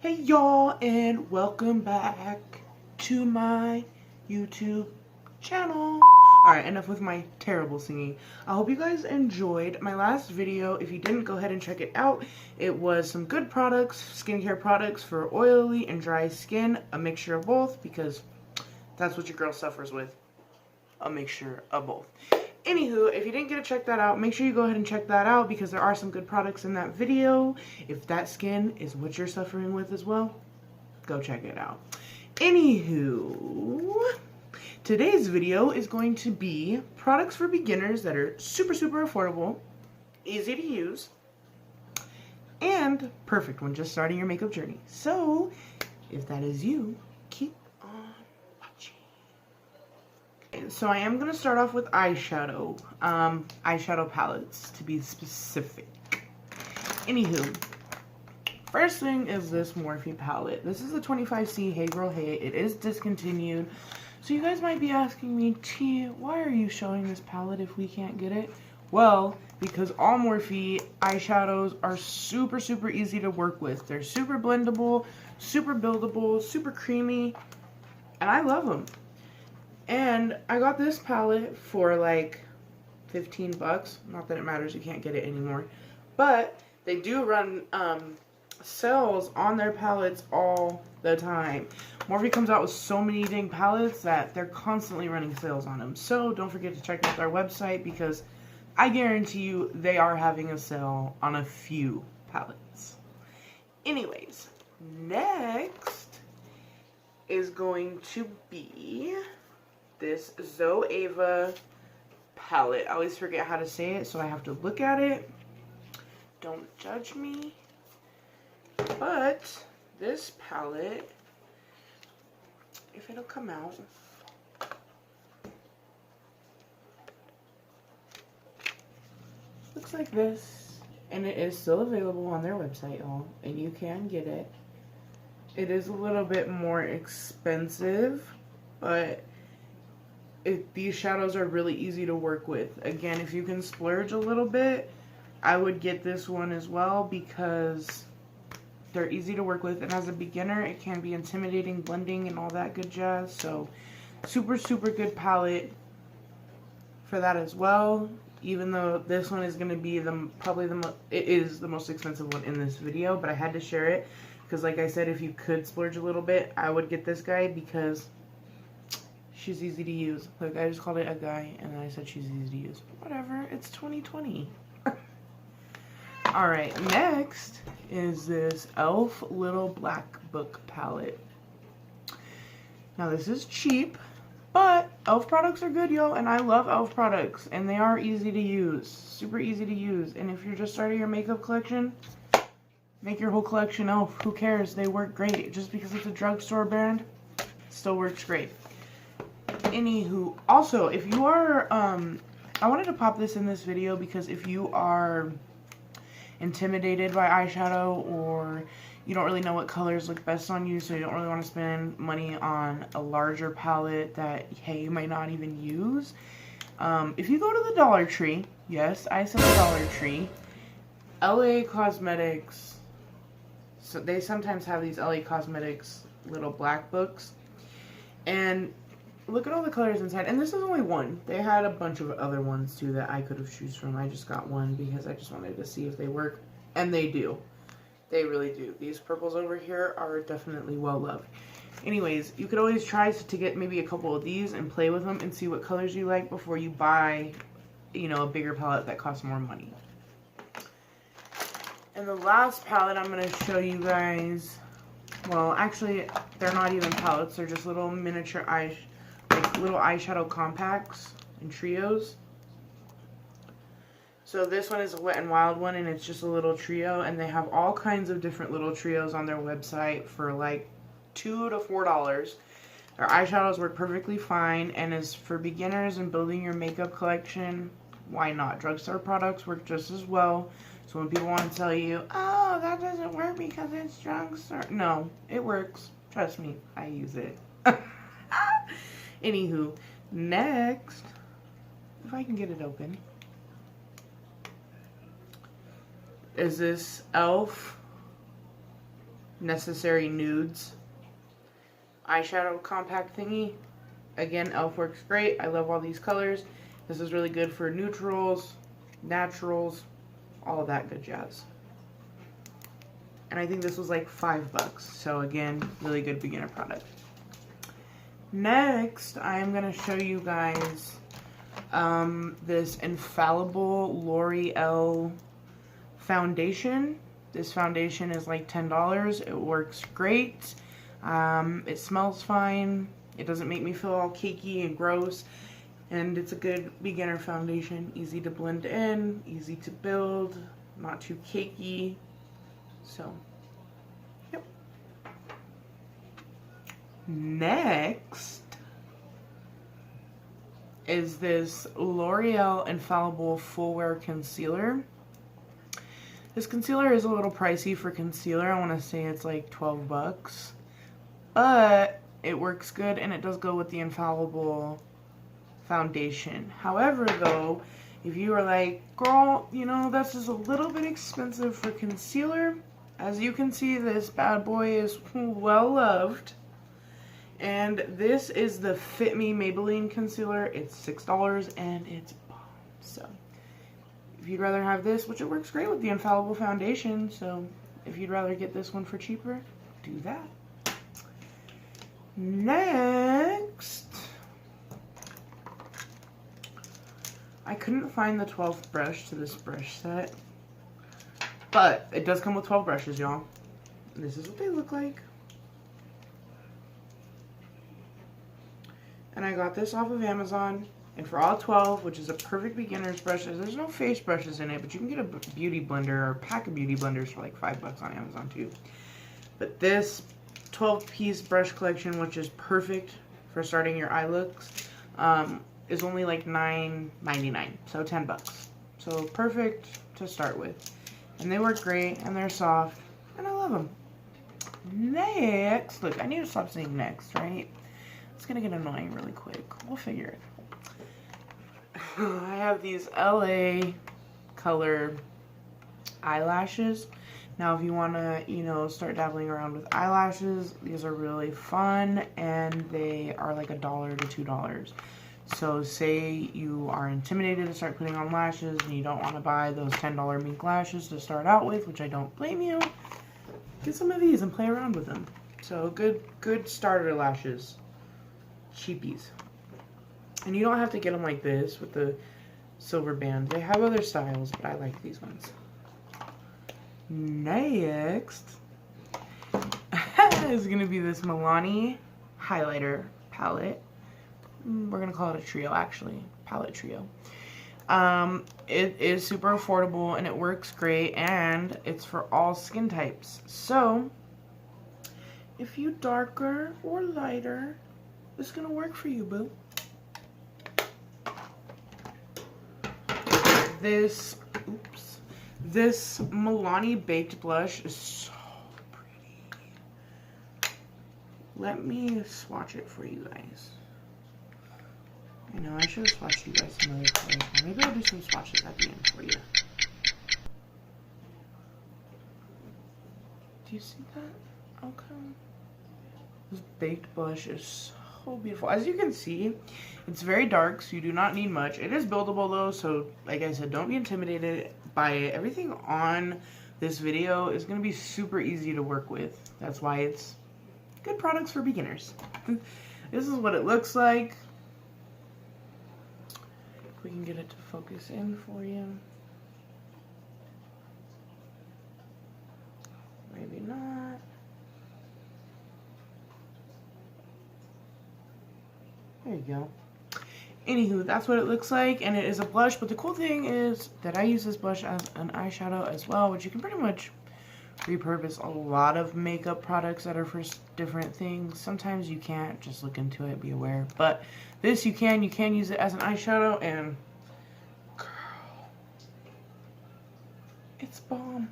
Hey y'all, and welcome back to my YouTube channel. Alright, enough with my terrible singing. I hope you guys enjoyed my last video. If you didn't, go ahead and check it out. It was some good products, skincare products for oily and dry skin, a mixture of both, because that's what your girl suffers with, a mixture of both. Anywho, if you didn't get to check that out, make sure you go ahead and check that out because there are some good products in that video. If that skin is what you're suffering with as well, go check it out. Anywho, today's video is going to be products for beginners that are super affordable, easy to use, and perfect when just starting your makeup journey. So, if that is you, keep on watching. So I am going to start off with eyeshadow, eyeshadow palettes to be specific. Anywho, first thing is this Morphe palette. This is the 25C Hey Girl Hey. It is discontinued. So you guys might be asking me, T, why are you showing this palette if we can't get it? Well, because all Morphe eyeshadows are super easy to work with. They're super blendable, super buildable, super creamy, and I love them. And I got this palette for like 15 bucks. Not that it matters, you can't get it anymore. But they do run sales on their palettes all the time. Morphe comes out with so many dang palettes that they're constantly running sales on them. So don't forget to check out their website because I guarantee you they are having a sale on a few palettes. Anyways, next is going to be this Zoeva palette. I always forget how to say it, so I have to look at it. Don't judge me. But this palette, if it'll come out, looks like this. And it is still available on their website, y'all, and you can get it. It is a little bit more expensive, but these shadows are really easy to work with. Again, if you can splurge a little bit, I would get this one as well because they're easy to work with. And as a beginner, it can be intimidating blending and all that good jazz. So super good palette for that as well. Even though this one is going to be it is the most expensive one in this video, but I had to share it because, like I said, if you could splurge a little bit, I would get this guy because she's easy to use. Look, I just called it a guy, and then I said she's easy to use. Whatever, it's 2020. Alright, next is this e.l.f. Little Black Book palette. Now, this is cheap, but e.l.f. products are good, yo, and I love e.l.f. products, and they are easy to use. Super easy to use. And if you're just starting your makeup collection, make your whole collection e.l.f. Who cares? They work great. Just because it's a drugstore brand, it still works great. Anywho, also, if you are, I wanted to pop this in this video because if you are intimidated by eyeshadow or you don't really know what colors look best on you, so you don't really want to spend money on a larger palette that, hey, you might not even use, if you go to the Dollar Tree, yes, I said the Dollar Tree, LA Cosmetics, so they sometimes have these LA Cosmetics little black books, and look at all the colors inside, and this is only one. They had a bunch of other ones too that I could have choose from. I just got one because I just wanted to see if they work, and they do. They really do. These purples over here are definitely well loved. Anyways, you could always try to get maybe a couple of these and play with them and see what colors you like before you buy, you know, a bigger palette that costs more money. And the last palette I'm going to show you guys, well, actually, they're not even palettes. They're just little miniature little eyeshadow compacts and trios. So this one is a Wet n Wild one, and it's just a little trio, and they have all kinds of different little trios on their website for like $2 to $4. Their eyeshadows work perfectly fine, and as for beginners and building your makeup collection, why not? Drugstore products work just as well. So when people want to tell you, oh, that doesn't work because it's drugstore, no, it works. Trust me, I use it. Anywho, next, if I can get it open, is this e.l.f. Necessary Nudes eyeshadow compact thingy. Again, e.l.f. works great. I love all these colors. This is really good for neutrals, naturals, all of that good jazz. And I think this was like $5. So again, really good beginner product. Next, I'm going to show you guys this Infallible L'Oreal foundation. This foundation is like $10. It works great. It smells fine. It doesn't make me feel all cakey and gross. And it's a good beginner foundation. Easy to blend in, easy to build, not too cakey. So, yep. Next is this L'Oreal Infallible Full Wear Concealer. This concealer is a little pricey for concealer. I want to say it's like $12. But it works good and it does go with the Infallible foundation. However, though, if you are like, girl, you know, that's just a little bit expensive for concealer. As you can see, this bad boy is well loved. And this is the Fit Me Maybelline Concealer. It's $6 and it's bomb. So, if you'd rather have this, which it works great with the Infallible foundation, so if you'd rather get this one for cheaper, do that. Next, I couldn't find the 12th brush to this brush set, but it does come with 12 brushes, y'all. This is what they look like. And I got this off of Amazon, and for all 12, which is a perfect beginner's brush, there's no face brushes in it, but you can get a beauty blender or a pack of beauty blenders for like $5 on Amazon too. But this 12-piece brush collection, which is perfect for starting your eye looks, is only like $9.99, so $10. So perfect to start with. And they work great, and they're soft, and I love them. Next, look, I need to stop saying next, right? It's gonna get annoying really quick. We'll figure it. I have these LA color eyelashes. Now, if you want to, you know, start dabbling around with eyelashes, these are really fun, and they are like $1 to $2. So, say you are intimidated to start putting on lashes, and you don't want to buy those $10 mink lashes to start out with, which I don't blame you. Get some of these and play around with them. So, good starter lashes, cheapies. And you don't have to get them like this with the silver band. They have other styles, but I like these ones. Next is going to be this Milani highlighter palette. We're going to call it a trio, actually. Palette trio. It is super affordable and it works great, and it's for all skin types. So, if you darker or lighter, it's going to work for you, boo. This Milani Baked Blush is so pretty. Let me swatch it for you guys. I know, I should have swatched you guys some other colors. Maybe I'll do some swatches at the end for you. Do you see that? Okay. This baked blush is so beautiful. As you can see, it's very dark, so you do not need much. It is buildable though, so like I said, don't be intimidated by it. Everything on this video is going to be super easy to work with. That's why it's good products for beginners. This is what it looks like. If we can get it to focus in for you. Maybe not. There you go. Anywho, that's what it looks like, and it is a blush, but the cool thing is that I use this blush as an eyeshadow as well, which you can pretty much repurpose a lot of makeup products that are for different things. Sometimes you can't, just look into it, be aware. But this you can use it as an eyeshadow, and girl, it's bomb.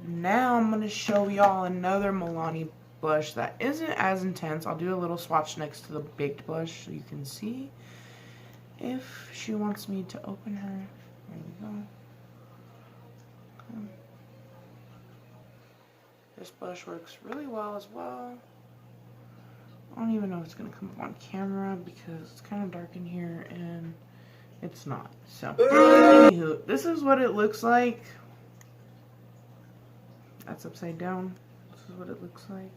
Now I'm going to show y'all another Milani blush that isn't as intense. I'll do a little swatch next to the baked blush so you can see if she wants me to open her. There we go. Okay. This blush works really well as well. I don't even know if it's going to come up on camera because it's kind of dark in here and it's not. So, anywho, this is what it looks like. That's upside down. This is what it looks like.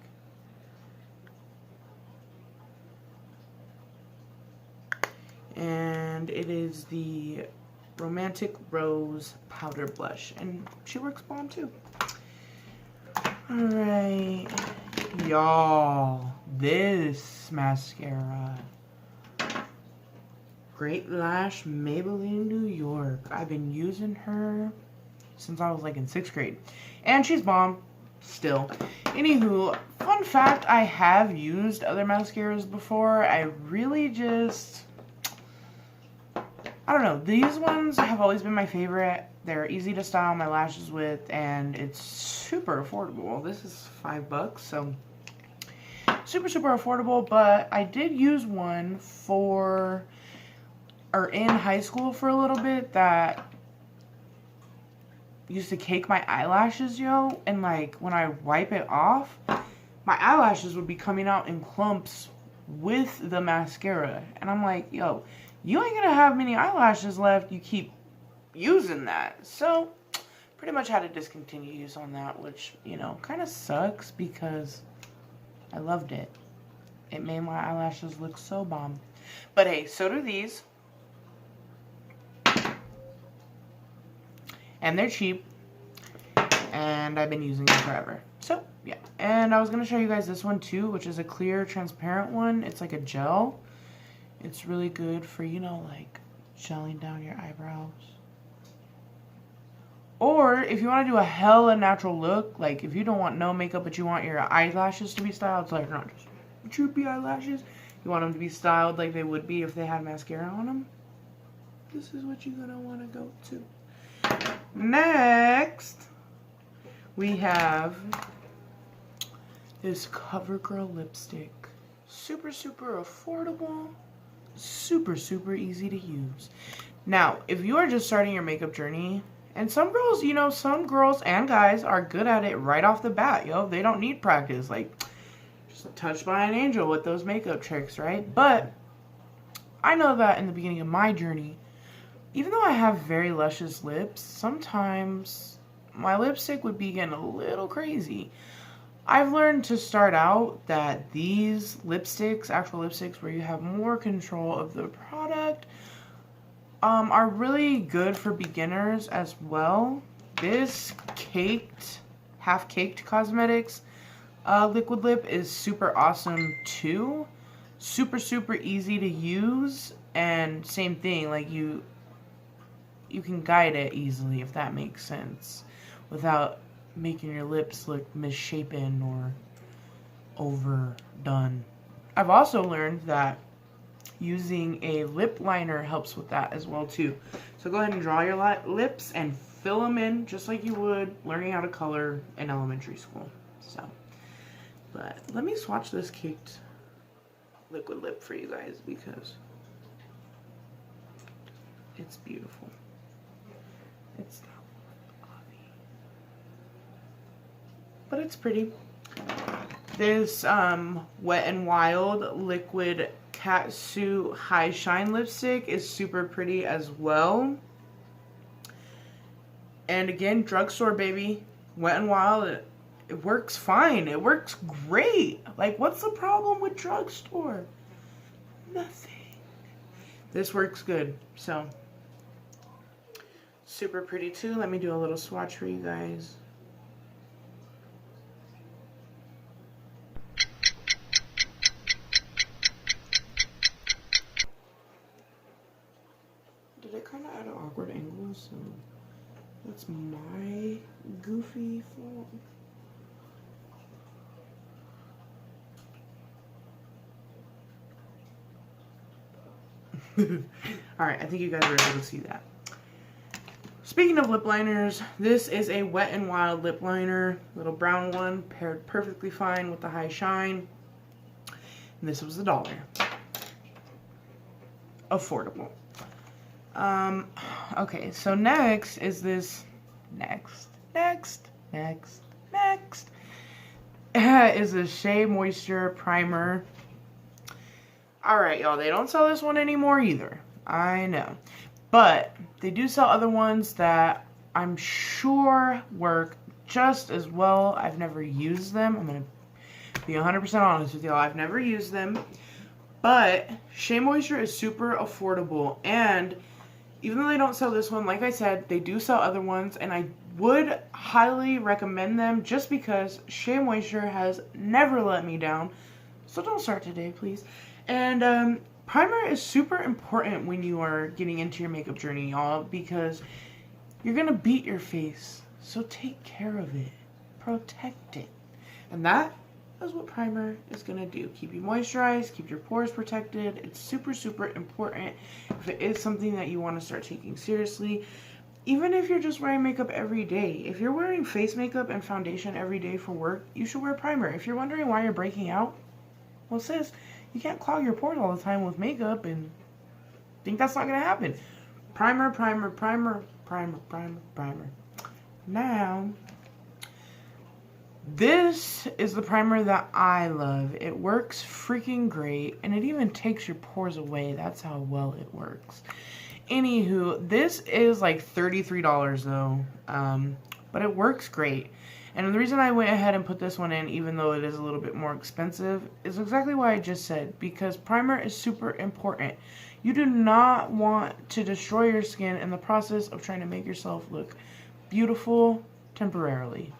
And it is the Romantic Rose Powder Blush. And she works bomb too. Alright. Y'all, this mascara. Great Lash Maybelline New York. I've been using her since I was like in 6th grade. And she's bomb still. Anywho, fun fact, I have used other mascaras before. I really just... I don't know, these ones have always been my favorite. They're easy to style my lashes with, and it's super affordable. This is $5, so super, super affordable. But I did use one in high school for a little bit that used to cake my eyelashes, yo. And like, when I wipe it off, my eyelashes would be coming out in clumps with the mascara. And I'm like, yo, you ain't gonna have many eyelashes left. You keep using that. So, pretty much had to discontinue use on that, which, you know, kind of sucks because I loved it. It made my eyelashes look so bomb. But hey, so do these. And they're cheap. And I've been using them forever. So, yeah. And I was gonna show you guys this one too, which is a clear, transparent one. It's like a gel. It's really good for, you know, like, gelling down your eyebrows. Or, if you want to do a hella natural look, like, if you don't want no makeup, but you want your eyelashes to be styled, it's like, not just droopy eyelashes. You want them to be styled like they would be if they had mascara on them. This is what you're going to want to go to. Next, we have this COVERGIRL lipstick. Super, super affordable. Super, super easy to use. Now, if you are just starting your makeup journey, and some girls, you know, some girls and guys are good at it right off the bat, yo. They don't need practice. Like, just a touch by an angel with those makeup tricks, right? But I know that in the beginning of my journey, even though I have very luscious lips, sometimes my lipstick would be getting a little crazy. I've learned to start out that these lipsticks, actual lipsticks where you have more control of the product, are really good for beginners as well. This half-caked cosmetics liquid lip is super awesome too. Super, super easy to use, and same thing, like you can guide it easily, if that makes sense, without making your lips look misshapen or overdone. I've also learned that using a lip liner helps with that as well too. So go ahead and draw your lips and fill them in just like you would learning how to color in elementary school. So, but let me swatch this caked liquid lip for you guys because it's beautiful. It's not obvious, but it's pretty. This Wet n Wild liquid Catsuit High Shine lipstick is super pretty as well. And again, drugstore baby. Wet n Wild, it works fine. It works great. Like, what's the problem with drugstore? Nothing. This works good. So, super pretty too. Let me do a little swatch for you guys. Did it kind of at an awkward angle? So that's my goofy fault. Alright, I think you guys are able to see that. Speaking of lip liners, this is a Wet n Wild lip liner. Little brown one, paired perfectly fine with the High Shine. And this was $1. Affordable. Okay, so next is this, next. is a Shea Moisture Primer. Alright, y'all, they don't sell this one anymore either. I know. But they do sell other ones that I'm sure work just as well. I've never used them. I'm going to be 100% honest with y'all. I've never used them. But Shea Moisture is super affordable. And even though they don't sell this one, like I said, they do sell other ones. And I would highly recommend them just because Shea Moisture has never let me down. So don't start today, please. And primer is super important when you are getting into your makeup journey, y'all, because you're going to beat your face. So take care of it. Protect it. And that is what primer is going to do. Keep you moisturized, keep your pores protected. It's super, super important if it is something that you want to start taking seriously. Even if you're just wearing makeup every day. If you're wearing face makeup and foundation every day for work, you should wear primer. If you're wondering why you're breaking out, well, sis, you can't clog your pores all the time with makeup and think that's not going to happen. Primer, primer, primer, primer, primer, primer. Now, this is the primer that I love. It works freaking great, and it even takes your pores away. That's how well it works. Anywho, this is like $33 though, but it works great. And the reason I went ahead and put this one in, even though it is a little bit more expensive, is exactly what I just said. Because primer is super important. You do not want to destroy your skin in the process of trying to make yourself look beautiful temporarily.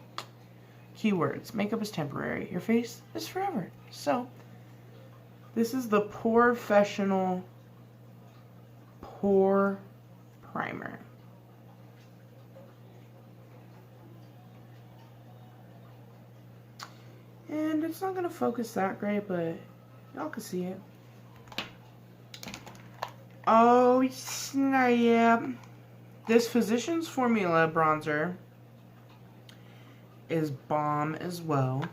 Keywords. Makeup is temporary. Your face is forever. So, this is the Professional Pore Primer. And it's not going to focus that great, but y'all can see it. Oh, snap. This Physicians Formula bronzer is bomb as well.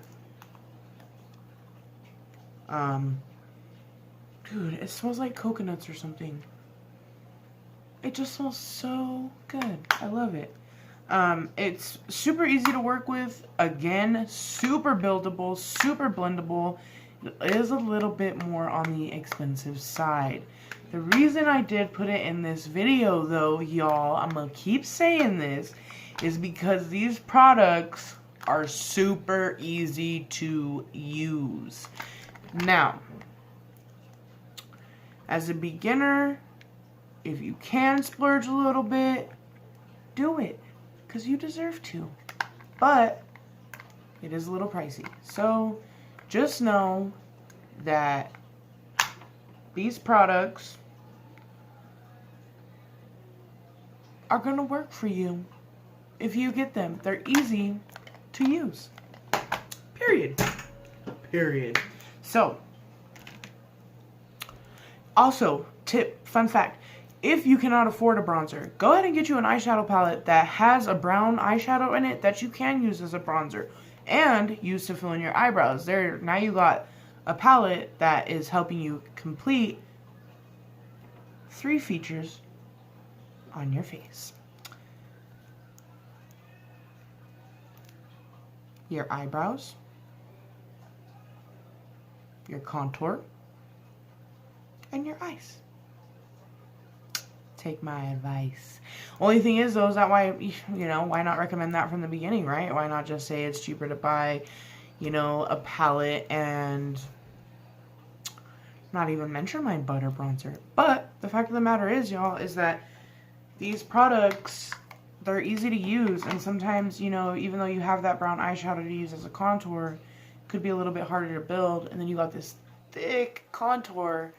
Dude, it smells like coconuts or something. It just smells so good. I love it. It's super easy to work with. Again, super buildable, super blendable. It is a little bit more on the expensive side. The reason I did put it in this video though, y'all, I'm gonna keep saying this, is because these products are super easy to use. Now, as a beginner, if you can splurge a little bit, do it. Because you deserve to. But it is a little pricey. So just know that these products are going to work for you if you get them. They're easy to use. Period. Period. So, also, tip, fun fact. If you cannot afford a bronzer, go ahead and get you an eyeshadow palette that has a brown eyeshadow in it that you can use as a bronzer and use to fill in your eyebrows. There, now you got a palette that is helping you complete 3 features on your face. Your eyebrows, your contour, and your eyes. Take my advice. Only thing is though, is that why, you know, why not recommend that from the beginning, right? Why not just say it's cheaper to buy, you know, a palette and not even mention my butter bronzer. But the fact of the matter is, y'all, is that these products, they're easy to use, and sometimes, you know, even though you have that brown eyeshadow to use as a contour, it could be a little bit harder to build, and then you got this thick contour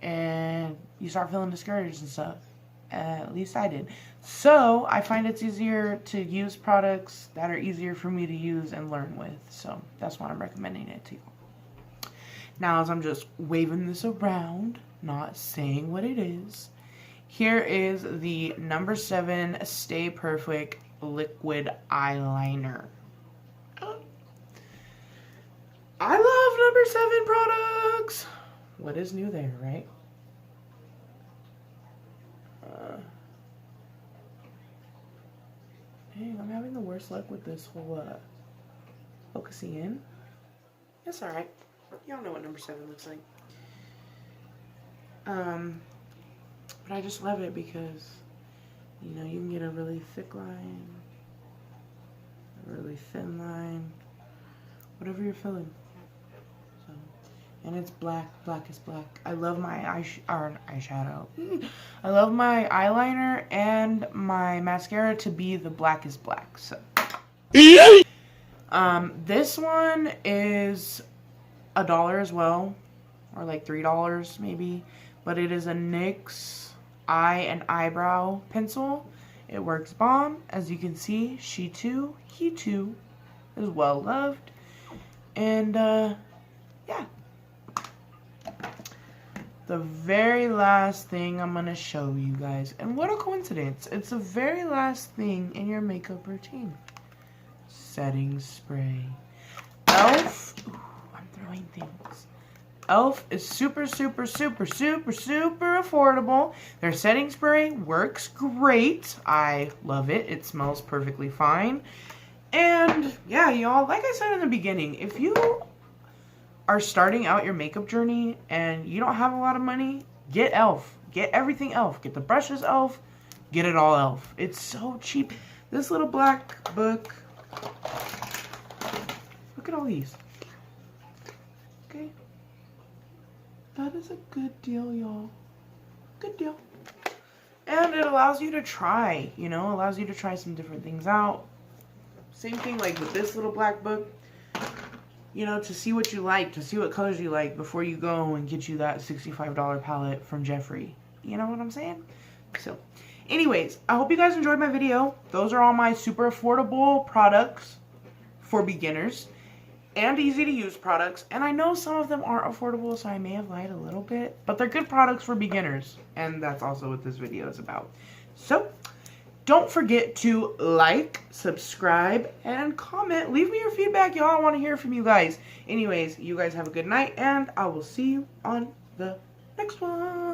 and you start feeling discouraged and stuff. At least I did. So I find it's easier to use products that are easier for me to use and learn with. So that's why I'm recommending it to you. Now, as I'm just waving this around, not saying what it is, here is the number 7 Stay Perfect Liquid Eyeliner. I love number 7 products. What is new there, right? Dang, I'm having the worst luck with this whole focusing in. It's alright. Y'all know what number 7 looks like. But I just love it because, you know, you can get a really thick line, a really thin line, whatever you're feeling. So, and it's black. Black is black. I love my eyeshadow. I love my eyeliner and my mascara to be the black is black. So, this one is $1 as well, or like $3 maybe. But it is a NYX eye and eyebrow pencil. It works bomb. As you can see, she too, he too, is well loved. And yeah. The very last thing I'm gonna show you guys, and what a coincidence, it's the very last thing in your makeup routine. Setting spray. Elf. Ooh, I'm throwing things. Elf is super affordable. Their setting spray works great. I love it. It smells perfectly fine. And yeah, y'all, like I said in the beginning, if you are starting out your makeup journey and you don't have a lot of money, get Elf. Get everything Elf. Get the brushes Elf. Get it all Elf. It's so cheap. This little black book. Look at all these. Okay. That is a good deal, y'all. Good deal. And it allows you to try, you know, allows you to try some different things out. Same thing like with this little black book, you know, to see what you like, to see what colors you like before you go and get you that $65 palette from Jeffree. You know what I'm saying? So, anyways, I hope you guys enjoyed my video. Those are all my super affordable products for beginners. And easy to use products, and I know some of them aren't affordable, so I may have lied a little bit, but they're good products for beginners, and that's also what this video is about. So, don't forget to like, subscribe, and comment. Leave me your feedback, y'all. I want to hear from you guys. Anyways, you guys have a good night, and I will see you on the next one.